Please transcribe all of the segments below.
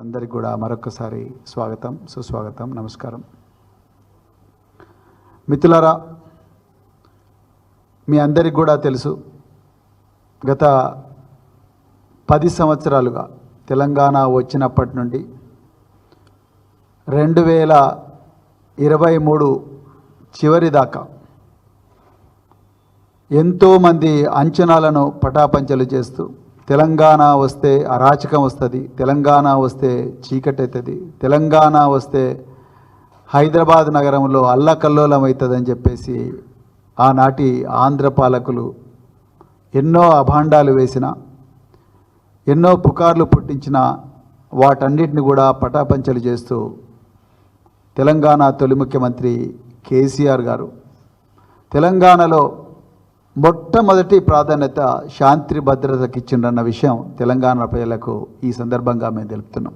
అందరికి కూడా మరొకసారి స్వాగతం, సుస్వాగతం, నమస్కారం. మిత్రులారా, మీ అందరికి కూడా తెలుసు, గత 10 సంవత్సరాలుగా తెలంగాణ వచ్చినప్పటి నుండి 2023 చివరి దాకా ఎంతోమంది అంచనాలను పటాపంచలు చేస్తూ తెలంగాణ వస్తే అరాచకం వస్తుంది, తెలంగాణ వస్తే చీకటి అవుతుంది, తెలంగాణ వస్తే హైదరాబాద్ నగరంలో అల్లకల్లోలం అవుతుందని చెప్పేసి ఆనాటి ఆంధ్ర పాలకులు ఎన్నో అభాండాలు వేసిన, ఎన్నో పుకార్లు పుట్టించిన వాటన్నిటిని కూడా పటాపంచలు చేస్తూ తెలంగాణ తొలి ముఖ్యమంత్రి కేసీఆర్ గారు తెలంగాణలో మొట్టమొదటి ప్రాధాన్యత శాంతి భద్రతకి ఇచ్చిండన్న విషయం తెలంగాణ ప్రజలకు ఈ సందర్భంగా మేము తెలుపుతున్నాం.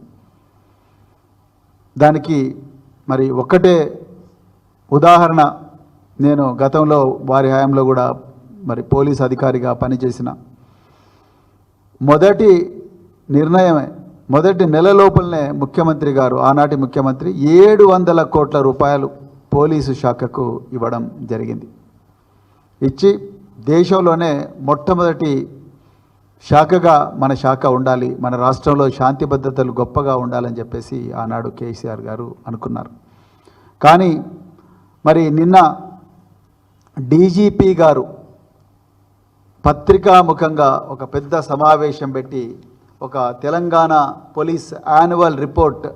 దానికి మరి ఒక్కటే ఉదాహరణ, నేను గతంలో వారి హయాంలో కూడా మరి పోలీస్ అధికారిగా పనిచేసిన మొదటి నిర్ణయమే, మొదటి నెల లోపలనే ముఖ్యమంత్రి గారు, ఆనాటి ముఖ్యమంత్రి 700 కోట్ల రూపాయలు పోలీసు శాఖకు ఇవ్వడం జరిగింది. ఇచ్చి దేశంలోనే మొట్టమొదటి శాఖగా మన శాఖ ఉండాలి, మన రాష్ట్రంలో శాంతి భద్రతలు గొప్పగా ఉండాలని చెప్పేసి ఆనాడు కేసీఆర్ గారు అనుకున్నారు. కానీ మరి నిన్న డీజీపీ గారు పత్రికాముఖంగా ఒక పెద్ద సమావేశం పెట్టి ఒక తెలంగాణ పోలీస్ యాన్యువల్ రిపోర్ట్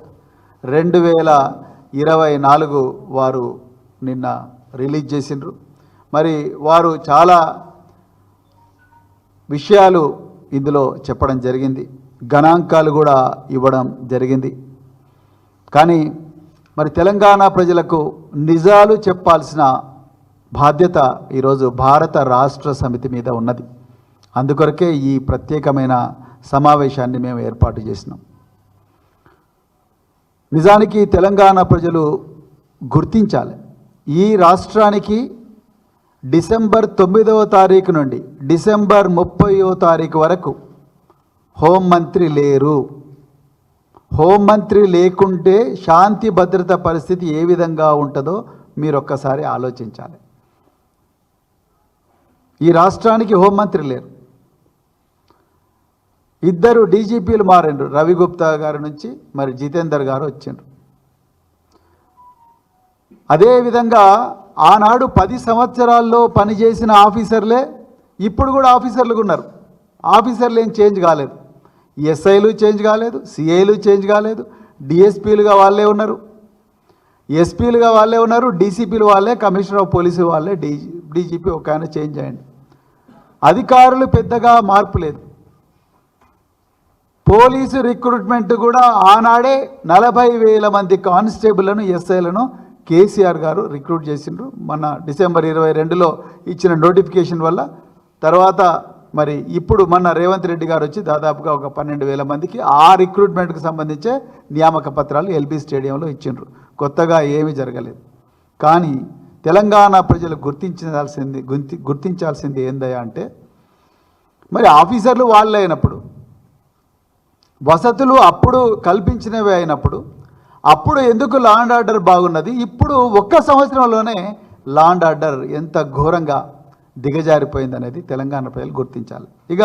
2024 వారు నిన్న రిలీజ్ చేసిండ్రు. మరి వారు చాలా విషయాలు ఇందులో చెప్పడం జరిగింది, గణాంకాలు కూడా ఇవ్వడం జరిగింది. కానీ మరి తెలంగాణ ప్రజలకు నిజాలు చెప్పాల్సిన బాధ్యత ఈరోజు భారత రాష్ట్ర సమితి మీద ఉన్నది. అందుకొరకే ఈ ప్రత్యేకమైన సమావేశాన్ని మేము ఏర్పాటు చేసినాం. నిజానికి తెలంగాణ ప్రజలు గుర్తించాలి, ఈ రాష్ట్రానికి డిసెంబర్ 9వ తారీఖు నుండి డిసెంబర్ 30వ తారీఖు వరకు హోంమంత్రి లేరు. హోంమంత్రి లేకుంటే శాంతి భద్రత పరిస్థితి ఏ విధంగా ఉంటుందో మీరు ఒక్కసారి ఆలోచించాలి. ఈ రాష్ట్రానికి హోంమంత్రి లేరు. 2 డీజీపీలు మారిండ్రు, రవిగుప్తా గారి నుంచి మరి జితేందర్ గారు వచ్చిండ్రు. అదేవిధంగా ఆనాడు 10 సంవత్సరాల్లో పనిచేసిన ఆఫీసర్లే ఇప్పుడు కూడా ఆఫీసర్లుగా ఉన్నారు. ఆఫీసర్లు ఏం చేంజ్ కాలేదు, ఎస్ఐలు చేంజ్ కాలేదు, సిఐలు చేంజ్ కాలేదు, డిఎస్పీలుగా వాళ్ళే ఉన్నారు, ఎస్పీలుగా వాళ్ళే ఉన్నారు, డీసీపీలు వాళ్ళే, కమిషనర్ ఆఫ్ పోలీసు వాళ్ళే, డీజీపీ ఒక ఆయన చేంజ్ అయ్యండి. అధికారులు పెద్దగా మార్పు లేదు. పోలీసు రిక్రూట్మెంట్ కూడా ఆనాడే 40,000 మంది కానిస్టేబుల్లను, ఎస్ఐలను కేసీఆర్ గారు రిక్రూట్ చేసిండ్రు. మన డిసెంబర్ 22లో ఇచ్చిన నోటిఫికేషన్ వల్ల. తర్వాత మరి ఇప్పుడు మన రేవంత్ రెడ్డి గారు వచ్చి దాదాపుగా ఒక 12,000 మందికి ఆ రిక్రూట్మెంట్కి సంబంధించే నియామక పత్రాలు ఎల్బీ స్టేడియంలో ఇచ్చిండ్రు. కొత్తగా ఏమీ జరగలేదు. కానీ తెలంగాణ ప్రజలు గుర్తించాల్సింది ఏందయ్యా అంటే, మరి ఆఫీసర్లు వాళ్ళే అయినప్పుడు, వసతులు అప్పుడు కల్పించినవి అయినప్పుడు, అప్పుడు ఎందుకు లా అండ్ ఆర్డర్ బాగున్నది, ఇప్పుడు 1 సంవత్సరంలోనే లా అండ్ ఆర్డర్ ఎంత ఘోరంగా దిగజారిపోయింది అనేది తెలంగాణ ప్రజలు గుర్తించాలి. ఇక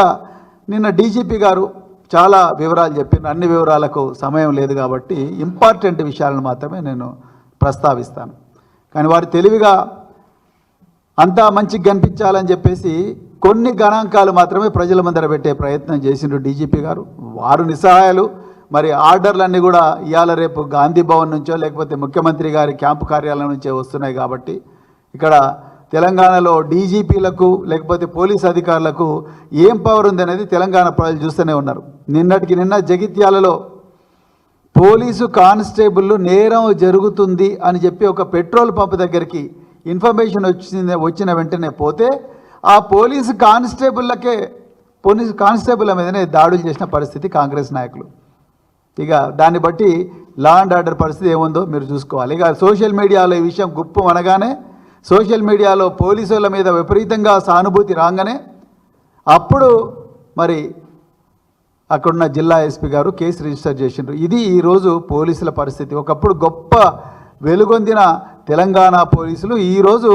నిన్న డీజీపీ గారు చాలా వివరాలు చెప్పిన, అన్ని వివరాలకు సమయం లేదు కాబట్టి ఇంపార్టెంట్ విషయాలను మాత్రమే నేను ప్రస్తావిస్తాను. కానీ వారు తెలివిగా అంతా మంచిగా కనిపించాలని చెప్పేసి కొన్ని గణాంకాలు మాత్రమే ప్రజల ముందర పెట్టే ప్రయత్నం చేసిండ్రు డీజీపీ గారు. వారు నిస్సహాయాలు. మరి ఆర్డర్లన్నీ కూడా ఇవాళ రేపు గాంధీ భవన్ నుంచో లేకపోతే ముఖ్యమంత్రి గారి క్యాంపు కార్యాలయం నుంచే వస్తున్నాయి. కాబట్టి ఇక్కడ తెలంగాణలో డీజీపీలకు లేకపోతే పోలీస్ అధికారులకు ఏం పవర్ ఉందనేది తెలంగాణ ప్రజలు చూస్తూనే ఉన్నారు. నిన్నటికి నిన్న జగిత్యాలలో పోలీసు కానిస్టేబుల్ నేరం జరుగుతుంది అని చెప్పి ఒక పెట్రోల్ పంప్ దగ్గరికి ఇన్ఫర్మేషన్ వచ్చిన వెంటనే పోతే ఆ పోలీసు కానిస్టేబుల్ మీదనే దాడులు చేసిన పరిస్థితి కాంగ్రెస్ నాయకులు. ఇక దాన్ని బట్టి లా అండ్ ఆర్డర్ పరిస్థితి ఏముందో మీరు చూసుకోవాలి. ఇక సోషల్ మీడియాలో ఈ విషయం గుప్పు అనగానే, సోషల్ మీడియాలో పోలీసుల మీద విపరీతంగా సానుభూతి రాగానే అప్పుడు మరి అక్కడున్న జిల్లా ఎస్పీ గారు కేసు రిజిస్టర్ చేసిండ్రు. ఇది ఈరోజు పోలీసుల పరిస్థితి. ఒకప్పుడు గొప్ప వెలుగొందిన తెలంగాణ పోలీసులు ఈరోజు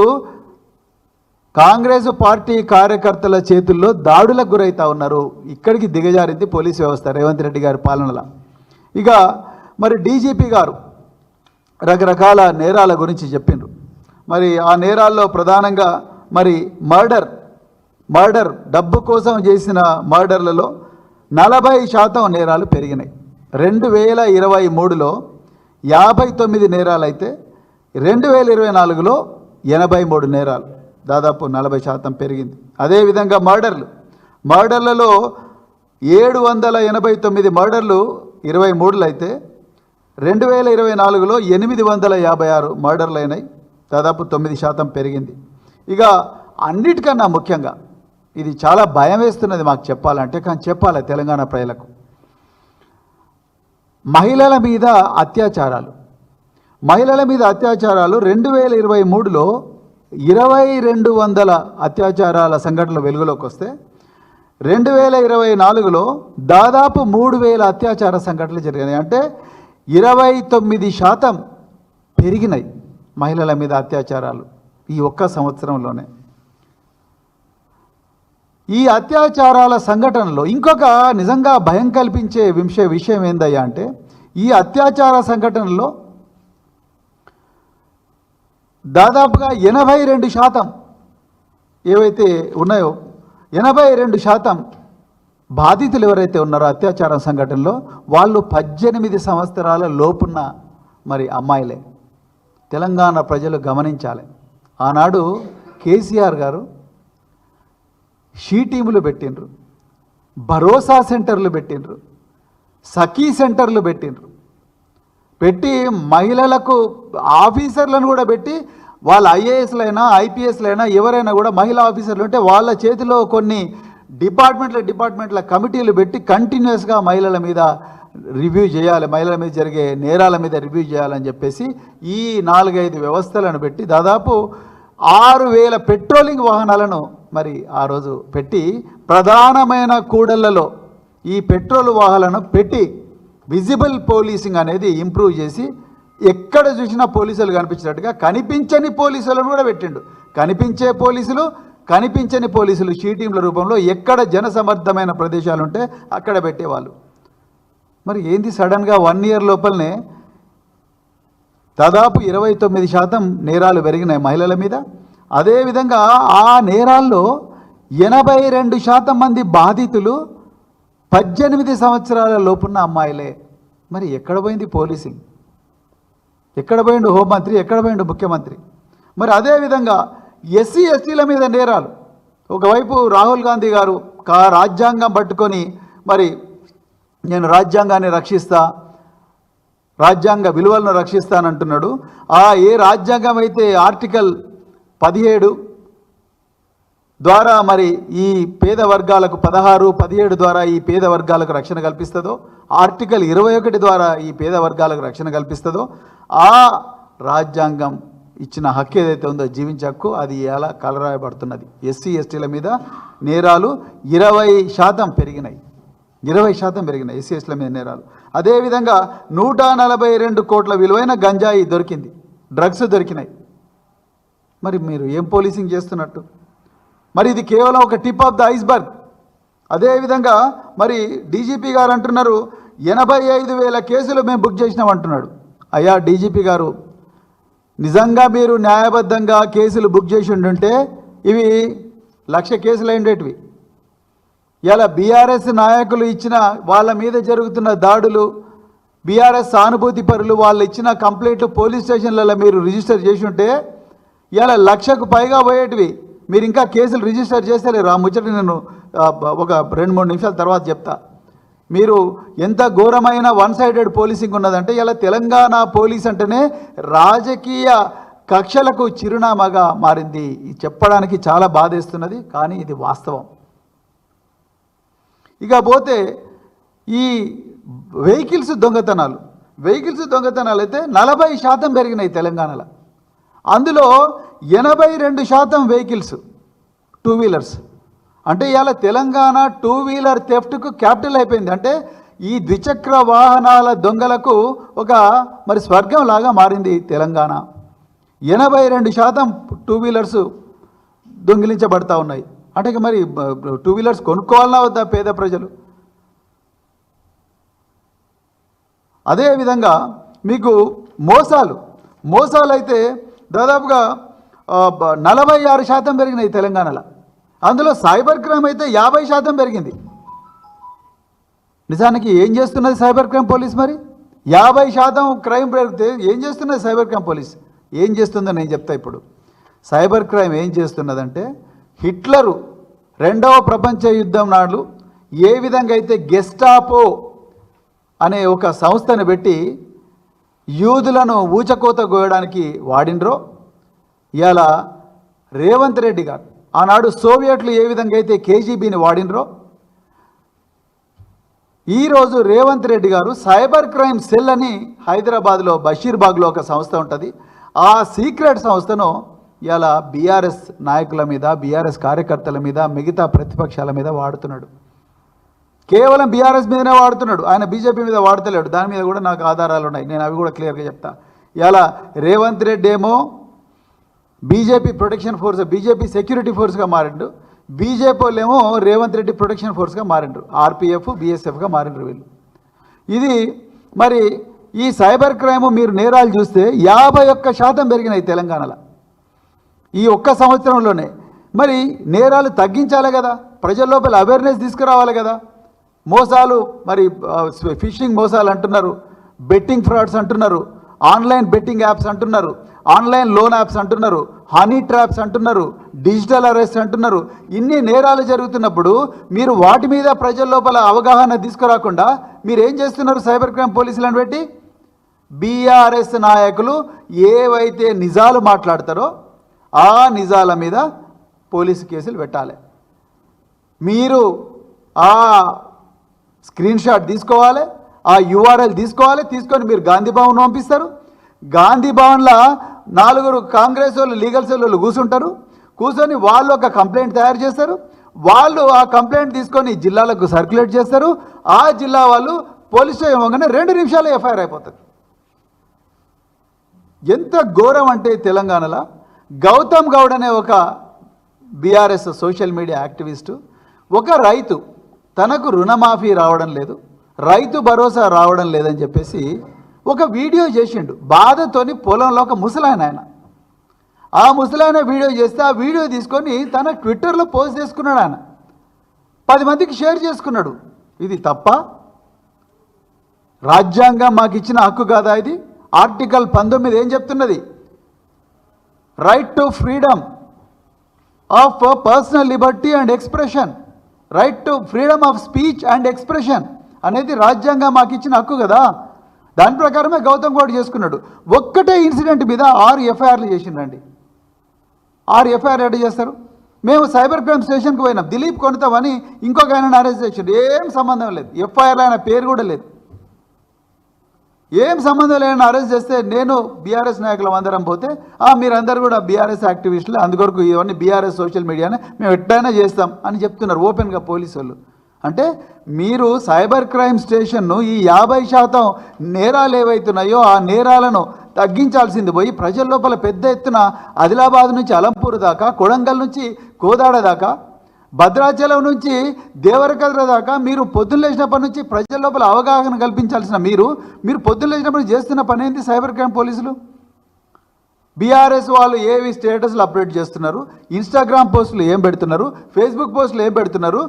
కాంగ్రెస్ పార్టీ కార్యకర్తల చేతుల్లో దాడులకు గురవుతా ఉన్నారు. ఇక్కడికి దిగజారింది పోలీసు వ్యవస్థ రేవంత్ రెడ్డి గారి పాలనలో. ఇక మరి డీజీపీ గారు రకరకాల నేరాల గురించి చెప్పిండ్రు. మరి ఆ నేరాల్లో ప్రధానంగా మరి మర్డర్ డబ్బు కోసం చేసిన మర్డర్లలో 40% నేరాలు పెరిగినాయి. 2023లో 59 నేరాలు అయితే 2024లో 83 నేరాలు, దాదాపు 40% పెరిగింది. అదేవిధంగా మర్డర్లలో 789 మర్డర్లు 23లో అయితే 2024లో 856 మర్డర్లు అయినాయి, దాదాపు 9% పెరిగింది. ఇక అన్నిటికన్నా ముఖ్యంగా ఇది చాలా భయం వేస్తున్నది మాకు చెప్పాలంటే, కానీ చెప్పాలి తెలంగాణ ప్రజలకు. మహిళల మీద అత్యాచారాలు 2023లో 2200 అత్యాచారాల సంఘటనలు వెలుగులోకి వస్తే 2024లో దాదాపు 3000 అత్యాచార సంఘటనలు జరిగినాయి. అంటే 29% పెరిగినాయి మహిళల మీద అత్యాచారాలు ఈ ఒక్క సంవత్సరంలోనే. ఈ అత్యాచారాల సంఘటనలో ఇంకొక నిజంగా భయం కల్పించే విషయం ఏందయ్యా అంటే, ఈ అత్యాచార సంఘటనలో దాదాపుగా 82% ఏవైతే ఉన్నాయో 82% బాధితులు ఎవరైతే ఉన్నారో అత్యాచార సంఘటనలో వాళ్ళు 18 సంవత్సరాల లోపున్న మరి అమ్మాయిలే. తెలంగాణ ప్రజలు గమనించాలి. ఆనాడు కేసీఆర్ గారు షీ టీములు పెట్టిండ్రు, భరోసా సెంటర్లు పెట్టిండ్రు, సఖీ సెంటర్లు పెట్టి మహిళలకు ఆఫీసర్లను కూడా పెట్టి వాళ్ళ ఐఏఎస్లైనా ఐపీఎస్లైనా ఎవరైనా కూడా మహిళా ఆఫీసర్లు ఉంటే వాళ్ళ చేతిలో కొన్ని డిపార్ట్మెంట్ల కమిటీలు పెట్టి కంటిన్యూస్గా మహిళల మీద రివ్యూ చేయాలి, మహిళల మీద జరిగే నేరాల మీద రివ్యూ చేయాలని చెప్పేసి ఈ 4-5 వ్యవస్థలను పెట్టి దాదాపు 6000 పెట్రోలింగ్ వాహనాలను మరి ఆ రోజు పెట్టి ప్రధానమైన కూడళ్లలో ఈ పెట్రోల్ వాహనాలను పెట్టి విజిబుల్ పోలీసింగ్ అనేది ఇంప్రూవ్ చేసి ఎక్కడ చూసినా పోలీసులు కనిపించినట్టుగా కనిపించని పోలీసులను కూడా పెట్టిండు. కనిపించని పోలీసులు షీ టీంల రూపంలో ఎక్కడ జనసమర్థమైన ప్రదేశాలు ఉంటే అక్కడ పెట్టేవాళ్ళు. మరి ఏంది సడన్గా 1 ఇయర్ లోపలనే దాదాపు 29% నేరాలు పెరిగినాయి మహిళల మీద. అదేవిధంగా ఆ నేరాల్లో 82% మంది బాధితులు 18 సంవత్సరాల లోపున్న అమ్మాయిలే. మరి ఎక్కడ పోయింది పోలీసింగ్? ఎక్కడ పోయిండు హోంమంత్రి? ఎక్కడ పోయిండు ముఖ్యమంత్రి? మరి అదేవిధంగా ఎస్సీ ఎస్టీల మీద నేరాలు. ఒకవైపు రాహుల్ గాంధీ గారు రాజ్యాంగం పట్టుకొని మరి నేను రాజ్యాంగాన్ని రక్షిస్తా, రాజ్యాంగ విలువలను రక్షిస్తానంటున్నాడు. ఏ రాజ్యాంగం అయితే ఆర్టికల్ 17 ద్వారా మరి ఈ పేద వర్గాలకు 16, 17 ద్వారా ఈ పేద వర్గాలకు రక్షణ కల్పిస్తుందో, ఆర్టికల్ 21 ద్వారా ఈ పేద వర్గాలకు రక్షణ కల్పిస్తుందో ఆ రాజ్యాంగం ఇచ్చిన హక్కు ఏదైతే ఉందో జీవించే హక్కు అది ఎలా కలరాయబడుతున్నది. ఎస్సీ ఎస్టీల మీద నేరాలు 20% పెరిగినాయి. 20% పెరిగినాయి ఎస్సీ ఎస్టీల మీద నేరాలు. అదేవిధంగా 142 కోట్ల విలువైన గంజాయి దొరికింది, డ్రగ్స్ దొరికినాయి. మరి మీరు ఏం పోలీసింగ్ చేస్తున్నట్టు? మరి ఇది కేవలం ఒక టిప్ ఆఫ్ ద ఐస్బర్గ్. అదేవిధంగా మరి డీజీపీ గారు అంటున్నారు 85,000 కేసులు మేము బుక్ చేసినాం అంటున్నాడు. అయ్యా డీజీపీ గారు, నిజంగా మీరు న్యాయబద్ధంగా కేసులు బుక్ చేసి ఉండుంటే ఇవి 1,00,000 కేసులు అయిండేటివి. ఇలా బీఆర్ఎస్ నాయకులు ఇచ్చిన వాళ్ళ మీద జరుగుతున్న దాడులు, బీఆర్ఎస్ సానుభూతి పరులు వాళ్ళు ఇచ్చిన కంప్లైంట్లు పోలీస్ స్టేషన్లలో మీరు రిజిస్టర్ చేసి ఉంటే ఇలా 1,00,000కు పైగా పోయేటివి. మీరు ఇంకా కేసులు రిజిస్టర్ చేస్తలేరు. ఆ ముచ్చట నేను ఒక 2-3 నిమిషాల తర్వాత చెప్తా. మీరు ఎంత ఘోరమైన వన్ సైడెడ్ పోలీసింగ్ ఉన్నదంటే ఇలా తెలంగాణ పోలీస్ అంటేనే రాజకీయ కక్షలకు చిరునామాగా మారింది. చెప్పడానికి చాలా బాధేస్తున్నది, కానీ ఇది వాస్తవం. ఇక పోతే ఈ వెహికల్స్ దొంగతనాలు అయితే 40% పెరిగినాయి తెలంగాణలో. అందులో 82% వెహికల్స్ 2 వీలర్స్, అంటే ఇవాళ తెలంగాణ 2-వీలర్ థెఫ్ట్కు క్యాపిటల్ అయిపోయింది. అంటే ఈ ద్విచక్ర వాహనాల దొంగలకు ఒక మరి స్వర్గం లాగా మారింది తెలంగాణ. 82% 2-వీలర్స్ దొంగిలించబడతా ఉన్నాయి. అంటే మరి 2-వీలర్స్ కొనుక్కోవాలన్నా వద్దా పేద ప్రజలు? అదేవిధంగా మీకు మోసాలు అయితే దాదాపుగా 46% పెరిగినాయి తెలంగాణలో. అందులో సైబర్ క్రైమ్ అయితే 50% పెరిగింది. నిజానికి ఏం చేస్తున్నది సైబర్ క్రైమ్ పోలీస్? మరి 50% క్రైమ్ పెరిగితే ఏం చేస్తున్నది సైబర్ క్రైమ్ పోలీస్? ఏం చేస్తుందో నేను చెప్తా. ఇప్పుడు సైబర్ క్రైమ్ ఏం చేస్తున్నదంటే, హిట్లరు 2వ ప్రపంచ యుద్ధం నాడు ఏ విధంగా అయితే గెస్టాపో అనే ఒక సంస్థను పెట్టి యూదులను ఊచకోత కోయడానికి వాడినరో, ఇవాళ రేవంత్ రెడ్డి గారు ఆనాడు సోవియట్లు ఏ విధంగా అయితే కేజీబీని వాడినరో, ఈరోజు రేవంత్ రెడ్డి గారు సైబర్ క్రైమ్ సెల్ అని హైదరాబాద్లో బషీర్బాగ్లో ఒక సంస్థ ఉంటుంది. ఆ సీక్రెట్ సంస్థను ఇలా బీఆర్ఎస్ నాయకుల మీద, బీఆర్ఎస్ కార్యకర్తల మీద, మిగతా ప్రతిపక్షాల మీద వాడుతున్నాడు. కేవలం బీఆర్ఎస్ మీదనే వాడుతున్నాడు, ఆయన బీజేపీ మీద వాడతలేడు. దాని మీద కూడా నాకు ఆధారాలు ఉన్నాయి, నేను అవి కూడా క్లియర్గా చెప్తా. ఇలా రేవంత్ రెడ్డి ఏమో BJP protection force, BJP security ఫోర్స్గా మారిండు. బీజేపీ వాళ్ళేమో రేవంత్ రెడ్డి ప్రొటెక్షన్ ఫోర్స్గా మారిండ్రు, ఆర్పీఎఫ్ బీఎస్ఎఫ్గా మారిండ్రు వీళ్ళు. ఇది మరి ఈ సైబర్ క్రైమ్ మీరు నేరాలు చూస్తే 51% పెరిగినాయి తెలంగాణలో ఈ ఒక్క సంవత్సరంలోనే. మరి నేరాలు తగ్గించాలి కదా, ప్రజల లోపల అవేర్నెస్ తీసుకురావాలి కదా. మోసాలు మరి ఫిషింగ్ మోసాలు అంటున్నారు, బెట్టింగ్ ఫ్రాడ్స్ అంటున్నారు, ఆన్లైన్ బెట్టింగ్ యాప్స్ అంటున్నారు, ఆన్లైన్ లోన్ యాప్స్ అంటున్నారు, హనీ ట్రాప్స్ అంటున్నారు, డిజిటల్ అరెస్ట్ అంటున్నారు. ఇన్ని నేరాలు జరుగుతున్నప్పుడు మీరు వాటి మీద ప్రజల లోపల అవగాహన తీసుకురాకుండా మీరు ఏం చేస్తున్నారు? సైబర్ క్రైమ్ పోలీసులను పెట్టి బీఆర్ఎస్ నాయకులు ఏవైతే నిజాలు మాట్లాడతారో ఆ నిజాల మీద పోలీసు కేసులు పెట్టాలి. మీరు ఆ స్క్రీన్ షాట్ తీసుకోవాలి, ఆ యూఆర్ఎల్ తీసుకోవాలి, తీసుకొని మీరు గాంధీ భవన్ పంపిస్తారు. గాంధీ భవన్లో 4 కాంగ్రెస్ వాళ్ళు, లీగల్ సెల్ వాళ్ళు కూర్చొని వాళ్ళు ఒక కంప్లైంట్ తయారు చేస్తారు. వాళ్ళు ఆ కంప్లైంట్ తీసుకొని జిల్లాలకు సర్క్యులేట్ చేస్తారు. ఆ జిల్లా వాళ్ళు పోలీస్ స్టేషన్ పోగానే 2 నిమిషాలు ఎఫ్ఐఆర్ అయిపోతుంది. ఎంత ఘోరం అంటే తెలంగాణలో గౌతమ్ గౌడ్ అనే ఒక బీఆర్ఎస్ సోషల్ మీడియా యాక్టివిస్టు, ఒక రైతు తనకు రుణమాఫీ రావడం లేదు, రైతు భరోసా రావడం లేదని చెప్పేసి ఒక వీడియో చేసిండు. బాధతోని పొలంలో ఒక ముసలాయన, ఆ ముసలాయన వీడియో చేస్తే ఆ వీడియో తీసుకొని తన ట్విట్టర్లో పోస్ట్ చేసుకున్నాడు. ఆయన 10 మందికి షేర్ చేసుకున్నాడు. ఇది తప్ప? రాజ్యాంగం మాకు ఇచ్చిన హక్కు కాదా ఇది? ఆర్టికల్ 19 ఏం చెప్తున్నది? Right to freedom of personal Liberty and expression, right to freedom of speech and expression అనేది రాజ్యాంగం మాకు ఇచ్చిన హక్కు కదా. దాని ప్రకారమే గౌతమ్ గౌడ్ చేసుకున్నాడు. ఒక్కటే ఇన్సిడెంట్ మీద 6 ఎఫ్ఐఆర్లు చేసిండండి. 6 ఎఫ్ఐఆర్ ఎడ్ చేస్తారు. మేము సైబర్ క్రైమ్ స్టేషన్కి పోయినాం, దిలీప్ కొనతామని ఇంకొక ఆయన అరెస్ట్ చేసిండు. ఏం సంబంధం లేదు, ఎఫ్ఐఆర్లో ఆయన పేరు కూడా లేదు. ఏం సంబంధం లేని అరెస్ట్ చేస్తే నేను బీఆర్ఎస్ నాయకులు అందరం పోతే మీరందరూ కూడా బీఆర్ఎస్ యాక్టివిస్టులు, అందుకొరకు ఇవన్నీ బీఆర్ఎస్ సోషల్ మీడియానే మేము ఎట్టయినా చేస్తాం అని చెప్తున్నారు ఓపెన్గా పోలీసు వాళ్ళు. అంటే మీరు సైబర్ క్రైమ్ స్టేషన్ను ఈ 50% నేరాలు ఏవైతున్నాయో ఆ నేరాలను తగ్గించాల్సింది పోయి ప్రజల లోపల పెద్ద ఎత్తున ఆదిలాబాద్ నుంచి అలంపూర్ దాకా, కొడంగల్ నుంచి కోదాడ దాకా, భద్రాచలం నుంచి దేవరకద్ర దాకా మీరు పొద్దున్న లేచినప్పటి నుంచి ప్రజల లోపల అవగాహన కల్పించాల్సిన మీరు పొద్దున్న లేచినప్పుడు చేస్తున్న పని ఏంటి? సైబర్ క్రైమ్ పోలీసులు బీఆర్ఎస్ వాళ్ళు ఏవి స్టేటస్లు అప్డేట్ చేస్తున్నారు, ఇన్స్టాగ్రామ్ పోస్టులు ఏం పెడుతున్నారు, ఫేస్బుక్ పోస్టులు ఏం పెడుతున్నారు,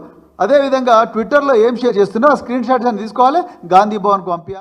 అదేవిధంగా ట్విట్టర్లో ఏం షేర్ చేస్తున్నారు, ఆ స్క్రీన్ షాట్స్ అని తీసుకోవాలి, గాంధీ భవన్కు పంపించాలి.